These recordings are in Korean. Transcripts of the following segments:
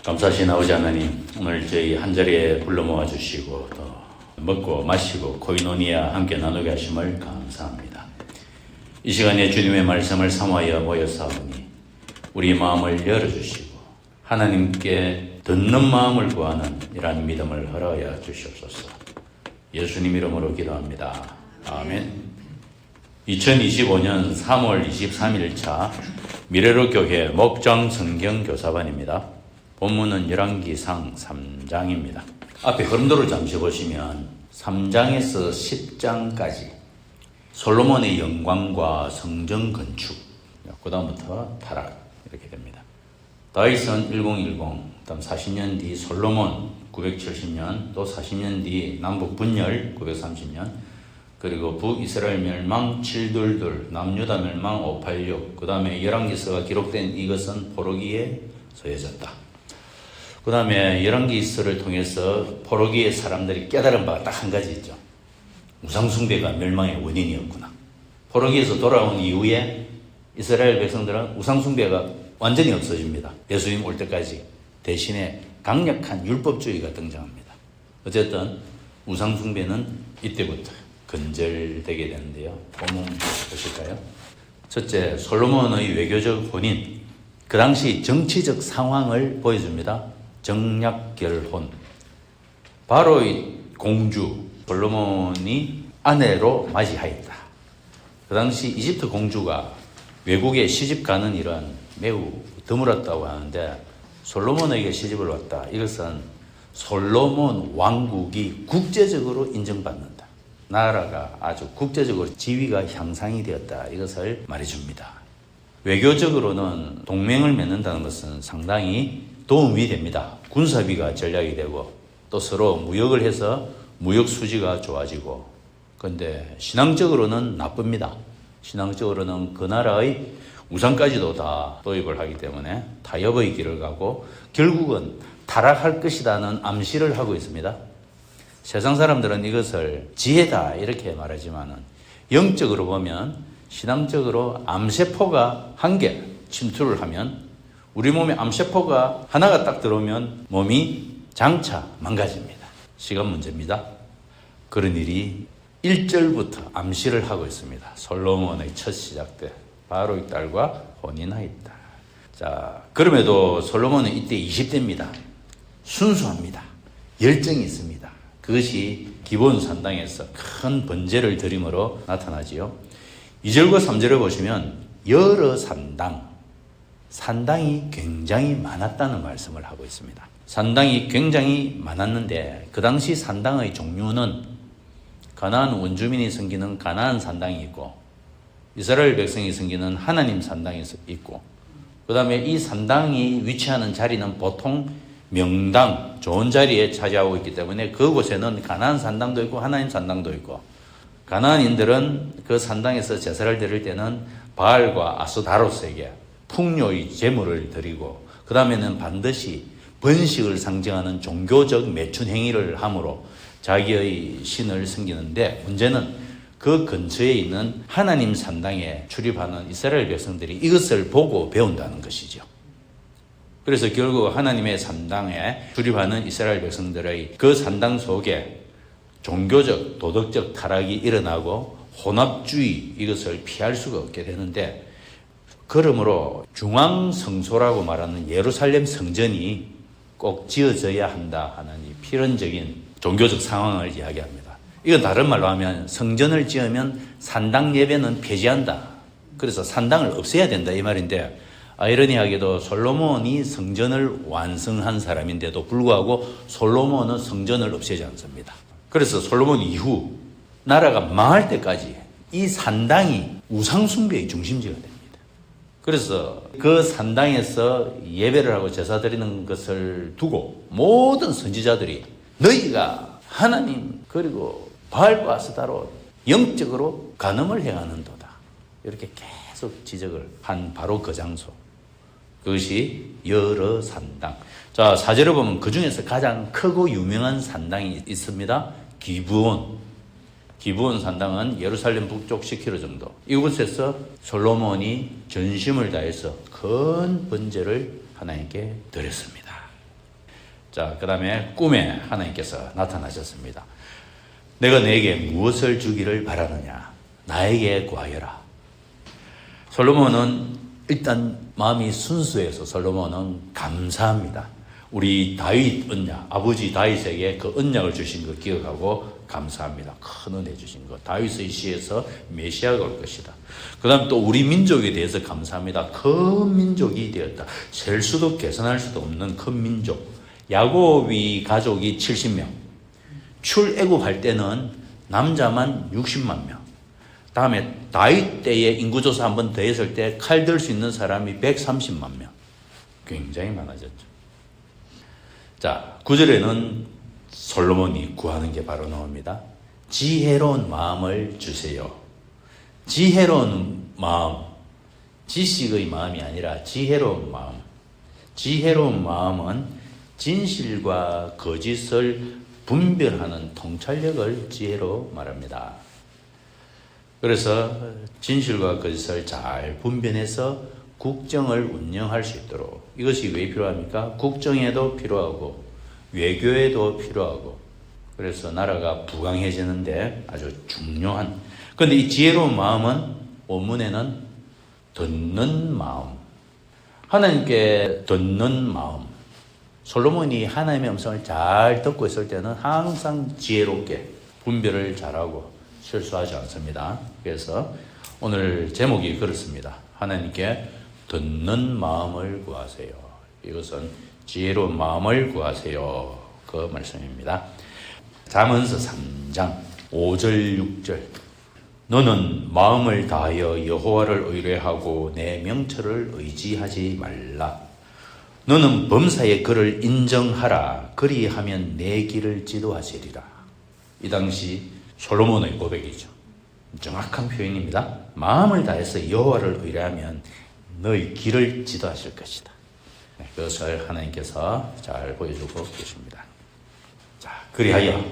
감사하신 아버지 하나님, 오늘 저희 한자리에 불러 모아 주시고 또 먹고 마시고 코이노니아 함께 나누게 하심을 감사합니다. 이 시간에 주님의 말씀을 삼하여 모였사오니 우리 마음을 열어주시고 하나님께 듣는 마음을 구하는 이러한 믿음을 허락하여 주시옵소서. 예수님 이름으로 기도합니다. 아멘. 2025년 3월 23일차 미래로 교회 목장 성경 교사반입니다. 본문은 열왕기상 3장입니다. 앞에 흐름도를 잠시 보시면 3장에서 10장까지 솔로몬의 영광과 성전 건축, 그 다음부터 타락 이렇게 됩니다. 다윗은 1010, 다음 40년 뒤 솔로몬 970년, 또 40년 뒤 남북 분열 930년, 그리고 북이스라엘 멸망 722, 남유다 멸망 586, 그 다음에 열왕기서가 기록된 이것은 포로기에 서해졌다. 그 다음에 열왕기서를 통해서 포로기의 사람들이 깨달은 바가 딱 한 가지 있죠. 우상숭배가 멸망의 원인이었구나. 포로기에서 돌아온 이후에 이스라엘 백성들은 우상숭배가 완전히 없어집니다. 예수님 올 때까지. 대신에 강력한 율법주의가 등장합니다. 어쨌든 우상숭배는 이때부터 근절되게 되는데요. 본문 보실까요? 첫째, 솔로몬의 외교적 혼인. 그 당시 정치적 상황을 보여줍니다. 정략결혼. 바로의 공주 솔로몬이 아내로 맞이하였다. 그 당시 이집트 공주가 외국에 시집 가는 일은 매우 드물었다고 하는데 솔로몬에게 시집을 왔다. 이것은 솔로몬 왕국이 국제적으로 인정받는다. 나라가 아주 국제적으로 지위가 향상이 되었다. 이것을 말해줍니다. 외교적으로는 동맹을 맺는다는 것은 상당히 도움이 됩니다. 군사비가 전략이 되고 또 서로 무역을 해서 무역 수지가 좋아지고, 그런데 신앙적으로는 나쁩니다. 신앙적으로는 그 나라의 우상까지도 다 도입을 하기 때문에 타협의 길을 가고 결국은 타락할 것이라는 암시를 하고 있습니다. 세상 사람들은 이것을 지혜다 이렇게 말하지만은 영적으로 보면 신앙적으로 암세포가 한 개 침투를 하면 우리 몸에 암세포가 하나가 딱 들어오면 몸이 장차 망가집니다. 시간 문제입니다. 그런 일이 1절부터 암시를 하고 있습니다. 솔로몬의 첫 시작 때 바로의 딸과 혼인하였다. 자, 그럼에도 솔로몬은 이때 20대입니다. 순수합니다. 열정이 있습니다. 그것이 기본 산당에서 큰 번제를 드림으로 나타나지요. 2절과 3절을 보시면 여러 산당이 굉장히 많았다는 말씀을 하고 있습니다. 산당이 굉장히 많았는데 그 당시 산당의 종류는 가나안 원주민이 섬기는 가나안 산당이 있고 이스라엘 백성이 섬기는 하나님 산당이 있고, 그 다음에 이 산당이 위치하는 자리는 보통 명당, 좋은 자리에 차지하고 있기 때문에 그곳에는 가나안 산당도 있고 하나님 산당도 있고, 가나안인들은 그 산당에서 제사를 드릴 때는 바알과 아스다로스에게 풍요의 제물을 드리고, 그 다음에는 반드시 번식을 상징하는 종교적 매춘 행위를 함으로 자기의 신을 섬기는데, 문제는 그 근처에 있는 하나님 산당에 출입하는 이스라엘 백성들이 이것을 보고 배운다는 것이죠. 그래서 결국 하나님의 산당에 출입하는 이스라엘 백성들의 그 산당 속에 종교적, 도덕적 타락이 일어나고 혼합주의 이것을 피할 수가 없게 되는데, 그러므로 중앙성소라고 말하는 예루살렘 성전이 꼭 지어져야 한다 하는 이 필연적인 종교적 상황을 이야기합니다. 이건 다른 말로 하면 성전을 지으면 산당 예배는 폐지한다. 그래서 산당을 없애야 된다 이 말인데, 아이러니하게도 솔로몬이 성전을 완성한 사람인데도 불구하고 솔로몬은 성전을 없애지 않습니다. 그래서 솔로몬 이후 나라가 망할 때까지 이 산당이 우상숭배의 중심지가 됩니다. 그래서 그 산당에서 예배를 하고 제사 드리는 것을 두고 모든 선지자들이 너희가 하나님 그리고 바알과 아스타로 영적으로 간음을 행하는도다. 이렇게 계속 지적을 한 바로 그 장소. 그것이 여러 산당. 자, 4절을 보면 그 중에서 가장 크고 유명한 산당이 있습니다. 기브온 산당은 예루살렘 북쪽 10km 정도. 이곳에서 솔로몬이 전심을 다해서 큰 번제를 하나님께 드렸습니다. 자, 그 다음에 꿈에 하나님께서 나타나셨습니다. 내가 내게 무엇을 주기를 바라느냐? 나에게 구하여라. 솔로몬은 일단 마음이 순수해서 솔로몬은 감사합니다. 우리 다윗 언약, 아버지 다윗에게 그 언약을 주신 거 기억하고 감사합니다. 큰 은혜 주신 거. 다윗의 시에서 메시아가 올 것이다. 그 다음 또 우리 민족에 대해서 감사합니다. 큰 민족이 되었다. 셀 수도 계산할 수도 없는 큰 민족. 야곱이 가족이 70명. 출애굽할 때는 남자만 60만 명. 다음에 다윗 때의 인구조사 한 번 더 했을 때 칼 들 수 있는 사람이 130만 명. 굉장히 많아졌죠. 자, 9절에는 솔로몬이 구하는 게 바로 나옵니다. 지혜로운 마음을 주세요. 지혜로운 마음, 지식의 마음이 아니라 지혜로운 마음. 지혜로운 마음은 진실과 거짓을 분별하는 통찰력을 지혜로 말합니다. 그래서 진실과 거짓을 잘 분별해서 국정을 운영할 수 있도록, 이것이 왜 필요합니까? 국정에도 필요하고 외교에도 필요하고, 그래서 나라가 부강해지는데 아주 중요한. 그런데 이 지혜로운 마음은 원문에는 듣는 마음, 하나님께 듣는 마음. 솔로몬이 하나님의 음성을 잘 듣고 있을 때는 항상 지혜롭게 분별을 잘하고 실수하지 않습니다. 그래서 오늘 제목이 그렇습니다. 하나님께 듣는 마음을 구하세요. 이것은 지혜로운 마음을 구하세요. 그 말씀입니다. 잠언서 3장 5절 6절. 너는 마음을 다하여 여호와를 의뢰하고 내 명철을 의지하지 말라. 너는 범사의 그를 인정하라. 그리하면 내 길을 지도하시리라. 이 당시 솔로몬의 고백이죠. 정확한 표현입니다. 마음을 다해서 여호와를 의뢰하면 너의 길을 지도하실 것이다. 그것을 하나님께서 잘 보여주고 계십니다. 자, 그리하여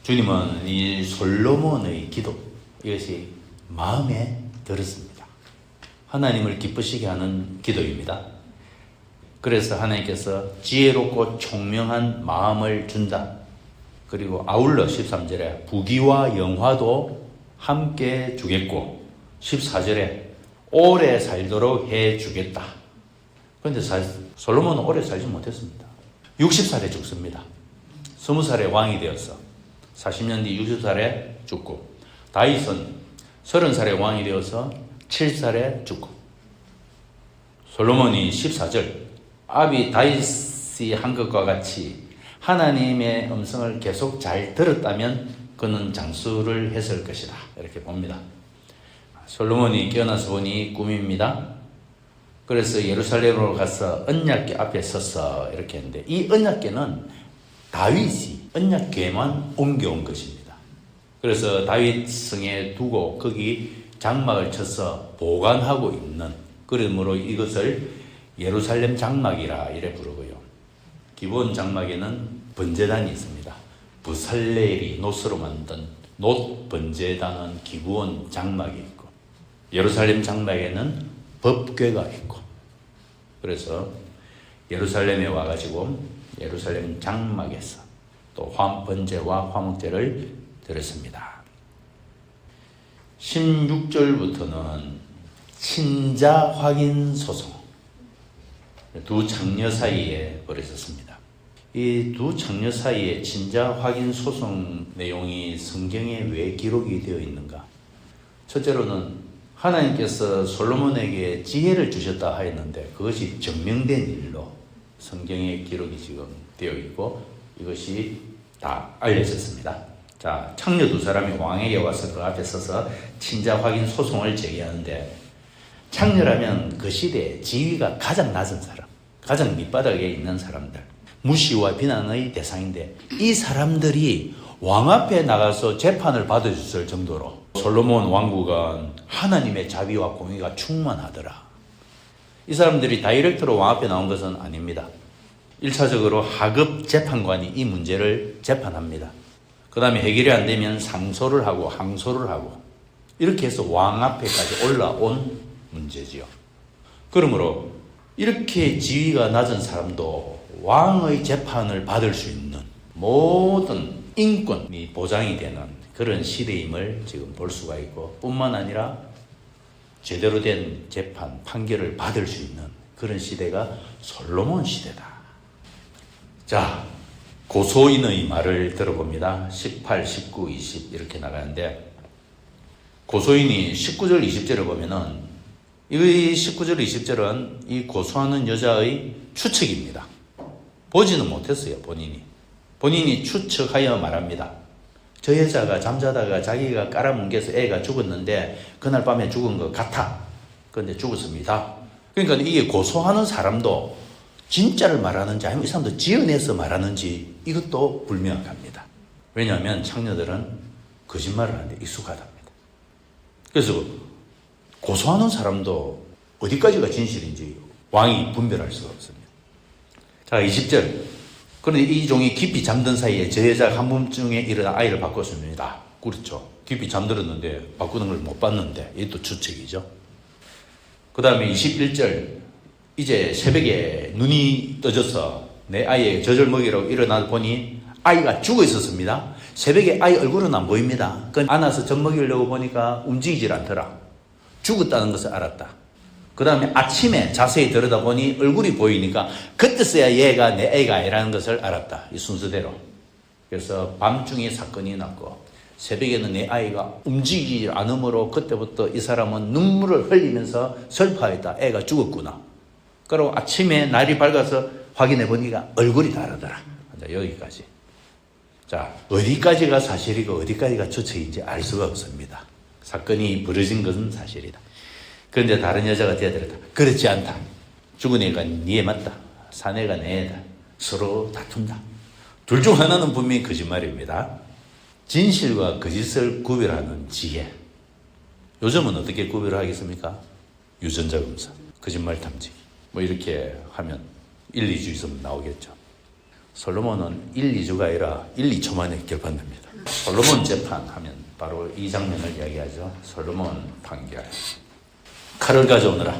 주님은 이 솔로몬의 기도, 이것이 마음에 들었습니다. 하나님을 기쁘시게 하는 기도입니다. 그래서 하나님께서 지혜롭고 총명한 마음을 준다. 그리고 아울러 13절에 부귀와 영화도 함께 주겠고, 14절에 오래 살도록 해주겠다. 그런데 솔로몬은 오래 살지 못했습니다. 60살에 죽습니다. 20살에 왕이 되어서 40년 뒤 60살에 죽고, 다윗은 30살에 왕이 되어서 7살에 죽고, 솔로몬이 14절 아비 다윗이 한 것과 같이 하나님의 음성을 계속 잘 들었다면 그는 장수를 했을 것이다. 이렇게 봅니다. 솔로몬이 깨어나서 보니 꿈입니다. 그래서 예루살렘으로 가서 언약궤 앞에 서서 이렇게 했는데, 이 언약궤는 다윗이 언약궤만 옮겨온 것입니다. 그래서 다윗 성에 두고 거기 장막을 쳐서 보관하고 있는, 그러므로 이것을 예루살렘 장막이라 이래 부르고요. 기본 장막에는 번제단이 있습니다. 부살레엘이 놋으로 만든 놋 번제단은 기본 장막이 있고, 예루살렘 장막에는 법궤가 있고, 그래서 예루살렘에 와가지고 예루살렘 장막에서 또 번제와 화목제를 드렸습니다. 16절부터는 친자 확인 소송, 두 장녀 사이에 벌어졌습니다. 이 두 장녀 사이에 친자 확인 소송 내용이 성경에 왜 기록이 되어 있는가? 첫째로는 하나님께서 솔로몬에게 지혜를 주셨다 하였는데 그것이 증명된 일로 성경에 기록이 지금 되어 있고 이것이 다 알려졌습니다. 자, 창녀 두 사람이 왕에게 와서 그 앞에 서서 친자 확인 소송을 제기하는데, 창녀라면 그 시대에 지위가 가장 낮은 사람, 가장 밑바닥에 있는 사람들, 무시와 비난의 대상인데, 이 사람들이 왕 앞에 나가서 재판을 받아줬을 정도로 솔로몬 왕국은 하나님의 자비와 공의가 충만하더라. 이 사람들이 다이렉트로 왕 앞에 나온 것은 아닙니다. 1차적으로 하급 재판관이 이 문제를 재판합니다. 그 다음에 해결이 안 되면 상소를 하고 항소를 하고, 이렇게 해서 왕 앞에까지 올라온 문제지요. 그러므로 이렇게 지위가 낮은 사람도 왕의 재판을 받을 수 있는 모든 인권이 보장이 되는 그런 시대임을 지금 볼 수가 있고, 뿐만 아니라 제대로 된 재판, 판결을 받을 수 있는 그런 시대가 솔로몬 시대다. 자, 고소인의 말을 들어봅니다. 18, 19, 20 이렇게 나가는데, 고소인이 19절, 20절을 보면은 이 19절, 20절은 이 고소하는 여자의 추측입니다. 보지는 못했어요, 본인이 추측하여 말합니다. 저 여자가 잠자다가 자기가 깔아뭉개서 애가 죽었는데 그날 밤에 죽은 것 같아. 그런데 죽었습니다. 그러니까 이게 고소하는 사람도 진짜를 말하는지 아니면 이 사람도 지어내서 말하는지 이것도 불명확합니다. 왜냐하면 창녀들은 거짓말을 하는데 익숙하답니다. 그래서 고소하는 사람도 어디까지가 진실인지 왕이 분별할 수가 없습니다. 자, 20절. 그런데 이 종이 깊이 잠든 사이에 저 여자가 한밤중에 일어나 아이를 바꿨습니다. 그렇죠. 깊이 잠들었는데 바꾸는 걸 못 봤는데 이것도 추측이죠. 그 다음에 21절. 이제 새벽에 눈이 떠져서 내 아이에게 젖을 먹이라고 일어나 보니 아이가 죽어 있었습니다. 새벽에 아이 얼굴은 안 보입니다. 안아서 젖 먹이려고 보니까 움직이질 않더라. 죽었다는 것을 알았다. 그 다음에 아침에 자세히 들여다보니 얼굴이 보이니까 그때서야 얘가 내 애가 아니라는 것을 알았다. 이 순서대로. 그래서 밤중에 사건이 났고 새벽에는 내 아이가 움직이지 않으므로 그때부터 이 사람은 눈물을 흘리면서 슬퍼했다. 애가 죽었구나. 그리고 아침에 날이 밝아서 확인해 보니까 얼굴이 다르더라. 여기까지. 자, 어디까지가 사실이고 어디까지가 추측인지 알 수가 없습니다. 사건이 벌어진 것은 사실이다. 그런데 다른 여자가 대들었다. 그렇지 않다. 죽은 애가 네 애 맞다. 산 애가 내 애다. 서로 다툰다. 둘 중 하나는 분명히 거짓말입니다. 진실과 거짓을 구별하는 지혜. 요즘은 어떻게 구별하겠습니까? 유전자 검사, 거짓말 탐지. 뭐 이렇게 하면 1, 2주 있으면 나오겠죠. 솔로몬은 1, 2주가 아니라 1, 2초 만에 결판납니다. 솔로몬 재판 하면 바로 이 장면을 이야기하죠. 솔로몬 판결. 칼을 가져오느라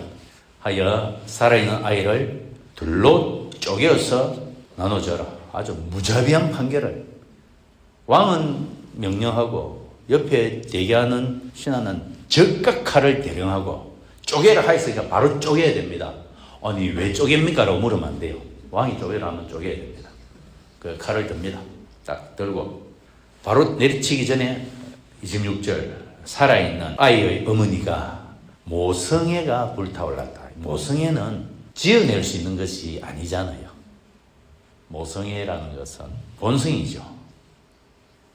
하여 살아있는 아이를 둘로 쪼개어서 나눠줘라. 아주 무자비한 판결을. 왕은 명령하고 옆에 대기하는 신하는 즉각 칼을 대령하고 쪼개라 하였으니까 바로 쪼개야 됩니다. 아니 왜 쪼갭니까? 라고 물으면 안 돼요. 왕이 쪼개라 하면 쪼개야 됩니다. 그 칼을 듭니다. 딱 들고 바로 내리치기 전에 26절 살아있는 아이의 어머니가 모성애가 불타올랐다. 모성애는 지어낼 수 있는 것이 아니잖아요. 모성애라는 것은 본성이죠.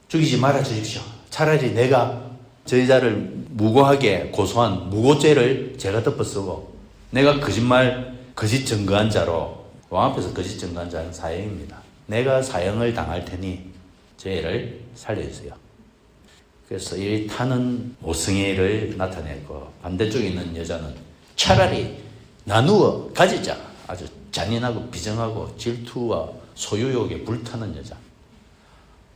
죽이지 말아 주십시오. 차라리 내가 저 여자를 무고하게 고소한 무고죄를 제가 덮어쓰고 내가 거짓 증거한 자로 왕 앞에서 거짓 증거한 자는 사형입니다. 내가 사형을 당할 테니 저 애를 살려주세요. 그래서 이 타는 모성애를 나타내고 반대쪽에 있는 여자는 차라리 나누어 가지자. 아주 잔인하고 비정하고 질투와 소유욕에 불타는 여자.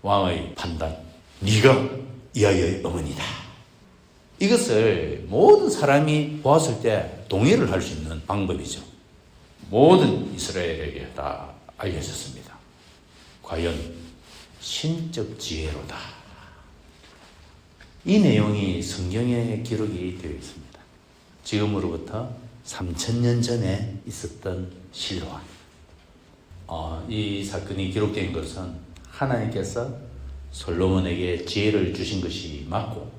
왕의 판단. 네가 이 아이의 어머니다. 이것을 모든 사람이 보았을 때 동의를 할 수 있는 방법이죠. 모든 이스라엘에게 다 알려졌습니다. 과연 신적 지혜로다. 이 내용이 성경에 기록이 되어 있습니다. 지금으로부터 3000년 전에 있었던 실화. 이 사건이 기록된 것은 하나님께서 솔로몬에게 지혜를 주신 것이 맞고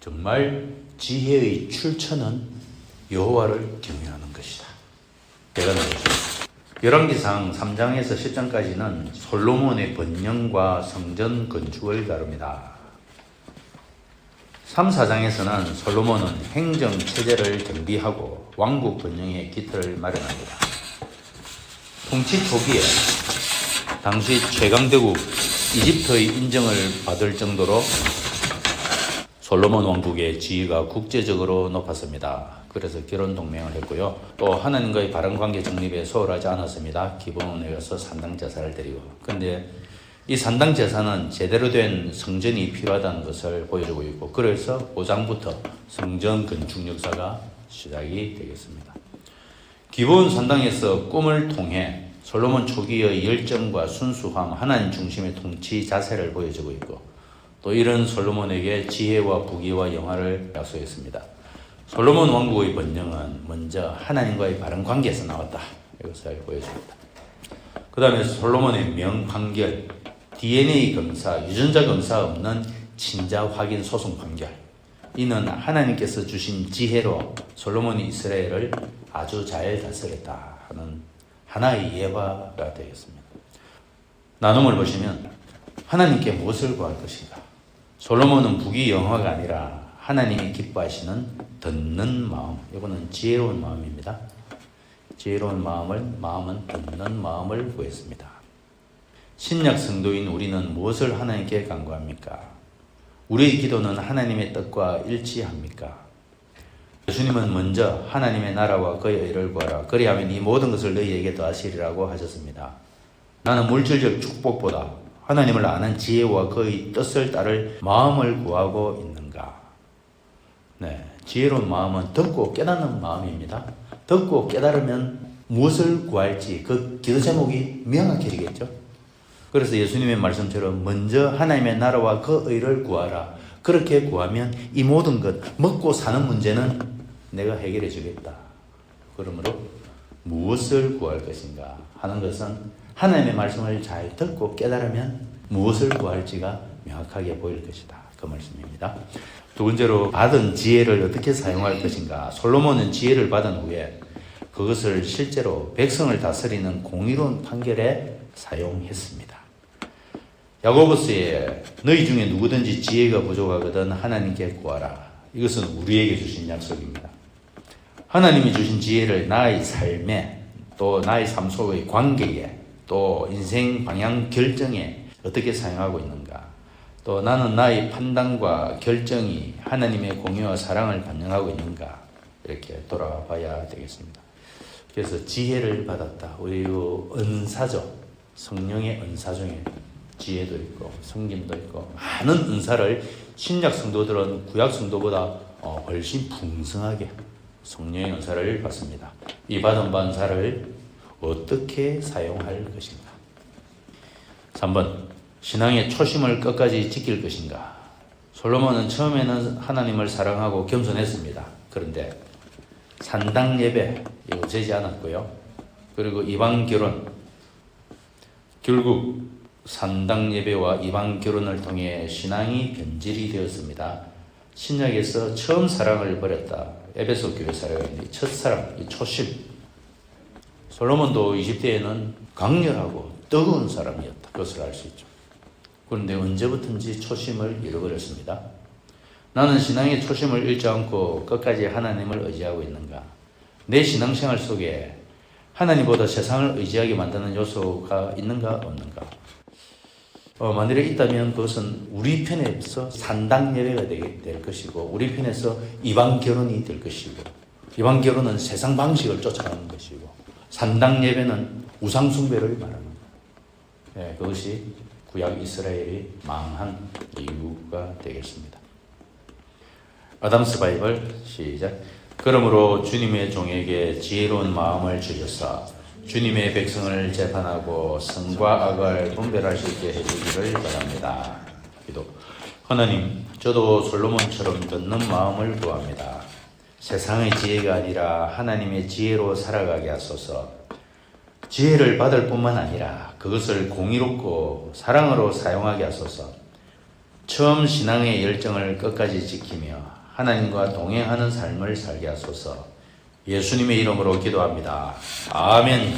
정말 지혜의 출처는 여호와를 경외하는 것이다. 제가 나오죠. 열왕기상 3장에서 10장까지는 솔로몬의 번영과 성전 건축을 다룹니다. 3, 4장에서는 솔로몬은 행정체제를 정비하고 왕국 번영의 기틀을 마련합니다. 통치 초기에 당시 최강대국 이집트의 인정을 받을 정도로 솔로몬 왕국의 지위가 국제적으로 높았습니다. 그래서 결혼 동맹을 했고요. 또 하나님과의 바람관계 정립에 소홀하지 않았습니다. 기본에 가서 산당 제사를 드리고. 그런데 이 산당 제사는 제대로 된 성전이 필요하다는 것을 보여주고 있고, 그래서 5장부터 성전 건축 역사가 시작이 되겠습니다. 기본 산당에서 꿈을 통해 솔로몬 초기의 열정과 순수함, 하나님 중심의 통치 자세를 보여주고 있고 또 이런 솔로몬에게 지혜와 부귀와 영화를 약속했습니다. 솔로몬 왕국의 번영은 먼저 하나님과의 바른 관계에서 나왔다. 이것을 보여줍니다. 그 다음에 솔로몬의 명판결, DNA 검사, 유전자 검사 없는 친자 확인 소송 판결. 이는 하나님께서 주신 지혜로 솔로몬이 이스라엘을 아주 잘 다스렸다 하는 하나의 예화가 되겠습니다. 나눔을 보시면 하나님께 무엇을 구할 것인가? 솔로몬은 부귀 영화가 아니라 하나님이 기뻐하시는 듣는 마음, 이거는 지혜로운 마음입니다. 지혜로운 마음은 듣는 마음을 구했습니다. 신약 성도인 우리는 무엇을 하나님께 간구합니까? 우리의 기도는 하나님의 뜻과 일치합니까? 예수님은 먼저 하나님의 나라와 그의 의를 구하라. 그리하면 이 모든 것을 너희에게 더하시리라고 하셨습니다. 나는 물질적 축복보다 하나님을 아는 지혜와 그의 뜻을 따를 마음을 구하고 있는가? 네, 지혜로운 마음은 듣고 깨닫는 마음입니다. 듣고 깨달으면 무엇을 구할지 그 기도 제목이 명확해지겠죠. 그래서 예수님의 말씀처럼 먼저 하나님의 나라와 그 의를 구하라. 그렇게 구하면 이 모든 것, 먹고 사는 문제는 내가 해결해 주겠다. 그러므로 무엇을 구할 것인가 하는 것은 하나님의 말씀을 잘 듣고 깨달으면 무엇을 구할지가 명확하게 보일 것이다. 그 말씀입니다. 두 번째로 받은 지혜를 어떻게 사용할 것인가. 솔로몬은 지혜를 받은 후에 그것을 실제로 백성을 다스리는 공의로운 판결에 사용했습니다. 야고보서에 너희 중에 누구든지 지혜가 부족하거든 하나님께 구하라. 이것은 우리에게 주신 약속입니다. 하나님이 주신 지혜를 나의 삶에 또 나의 삶 속의 관계에 또 인생 방향 결정에 어떻게 사용하고 있는가. 또 나는 나의 판단과 결정이 하나님의 공의와 사랑을 반영하고 있는가. 이렇게 돌아봐야 되겠습니다. 그래서 지혜를 받았다. 우리 은사죠. 성령의 은사 중에 지혜도 있고 성김도 있고 많은 은사를 신약 성도들은 구약 성도보다 훨씬 풍성하게 성령의 은사를 받습니다. 이 받은 은사를 어떻게 사용할 것인가? 3번 신앙의 초심을 끝까지 지킬 것인가? 솔로몬은 처음에는 하나님을 사랑하고 겸손했습니다. 그런데 산당 예배 이거 되지 않았고요. 그리고 이방 결혼, 결국 산당 예배와 이방 결혼을 통해 신앙이 변질이 되었습니다. 신약에서 처음 사랑을 버렸다. 에베소 교회 사랑의 첫사랑, 이 초심. 솔로몬도 20대에는 강렬하고 뜨거운 사람이었다. 그것을 알 수 있죠. 그런데 언제부턴지 초심을 잃어버렸습니다. 나는 신앙의 초심을 잃지 않고 끝까지 하나님을 의지하고 있는가? 내 신앙생활 속에 하나님보다 세상을 의지하게 만드는 요소가 있는가 없는가? 만일에 있다면 그것은 우리 편에서 산당 예배가 될 것이고 우리 편에서 이방 결혼이 될 것이고 이방 결혼은 세상 방식을 쫓아가는 것이고 산당 예배는 우상 숭배를 말하는 거예요. 네, 그것이 구약 이스라엘이 망한 이유가 되겠습니다. 아담스 바이블 시작. 그러므로 주님의 종에게 지혜로운 마음을 주셔서 주님의 백성을 재판하고 선과 악을 분별할 수 있게 해주기를 바랍니다. 기도. 하나님, 저도 솔로몬처럼 듣는 마음을 구합니다. 세상의 지혜가 아니라 하나님의 지혜로 살아가게 하소서. 지혜를 받을 뿐만 아니라 그것을 공의롭고 사랑으로 사용하게 하소서. 처음 신앙의 열정을 끝까지 지키며 하나님과 동행하는 삶을 살게 하소서. 예수님의 이름으로 기도합니다. 아멘.